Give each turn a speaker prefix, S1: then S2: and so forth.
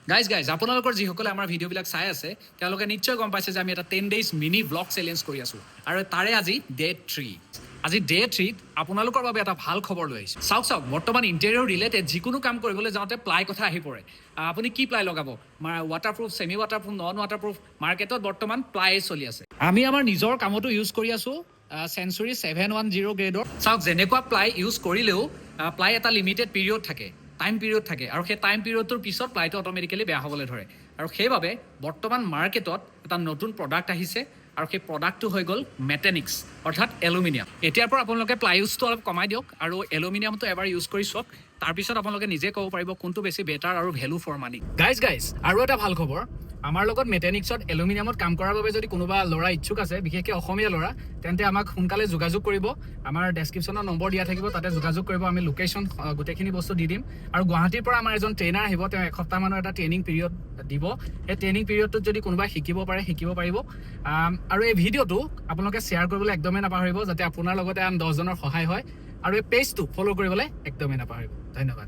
S1: guys আপোনালোকৰ যিসকলে আমাৰ ভিডিঅ'বিলাক চাই আছে তেওঁলোকে নিশ্চয় গম পাইছে যে আমি এটা 10 days মিনি ব্লগ চেলেঞ্জ কৰি আছোঁ আৰু তাৰে আজি ডে 3 আজি ডে 3ত আপোনালোকৰ বাবে এটা ভাল খবৰ লৈ আহিছোঁ চাওক বৰ্তমান ইণ্টেৰিয়ৰ ৰিলেটেড যিকোনো কাম কৰিবলৈ যাওঁতে প্লাই কথা আহি পৰে আপুনি কি প্লাই লগাব waterproof semi waterproof non waterproof মাৰ্কেটত বৰ্তমান প্লাই চলি আছে আমি আমাৰ নিজৰ কামতো ইউজ কৰি আছোঁ চেঞ্চুৰী 710 গ্ৰেডৰ চাওক যেনেকুৱা প্লাই ইউজ কৰিলেও প্লাই এটা লিমিটেড পিৰিয়ড থাকে টাইম পিৰিয়ড থাকে আৰু সেই টাইম পিৰিয়ডটোৰ পিছত প্লাইটো অট'মেটিকেলি বেয়া হ'বলৈ ধৰে আৰু সেইবাবে বৰ্তমান মাৰ্কেটত এটা নতুন প্ৰডাক্ট আহিছে আৰু সেই প্ৰডাক্টটো হৈ গ'ল মেটেনিক্স অৰ্থাৎ এলুমিনিয়াম এতিয়াৰ পৰা আপোনালোকে প্লাই ইউজটো অলপ কমাই দিয়ক আৰু এলুমিনিয়ামটো এবাৰ ইউজ কৰি চাওক তাৰপিছত আপোনালোকে নিজে ক'ব পাৰিব কোনটো বেছি বেটাৰ আৰু ভেলু ফৰ মানি গাইজ আৰু এটা ভাল খবৰ আমাৰ লগত মেটেনিক্সত এলুমিনিয়ামত কাম কৰাৰ বাবে যদি কোনোবা ল'ৰা ইচ্ছুক আছে বিশেষকৈ অসমীয়া ল'ৰা তেন্তে আমাক সোনকালে যোগাযোগ কৰিব আমাৰ ডেছক্ৰিপশ্যনত নম্বৰ দিয়া থাকিব তাতে যোগাযোগ কৰিব আমি লোকেশ্যন গোটেইখিনি বস্তু দি দিম আৰু গুৱাহাটীৰ পৰা আমাৰ এজন ট্ৰেইনাৰ আহিব তেওঁ এসপ্তাহমানৰ এটা ট্ৰেইনিং পিৰিয়ড দিব সেই ট্ৰেইনিং পিৰিয়ডটোত যদি কোনোবাই শিকিব পাৰিব আৰু এই ভিডিঅ'টো আপোনালোকে শ্বেয়াৰ কৰিবলৈ একদমেই নাপাহৰিব যাতে আপোনাৰ লগতে আন 10জনৰ সহায় হয় আৰু এই পেজটো ফ'ল' কৰিবলৈ একদমেই নাপাহৰিব ধন্যবাদ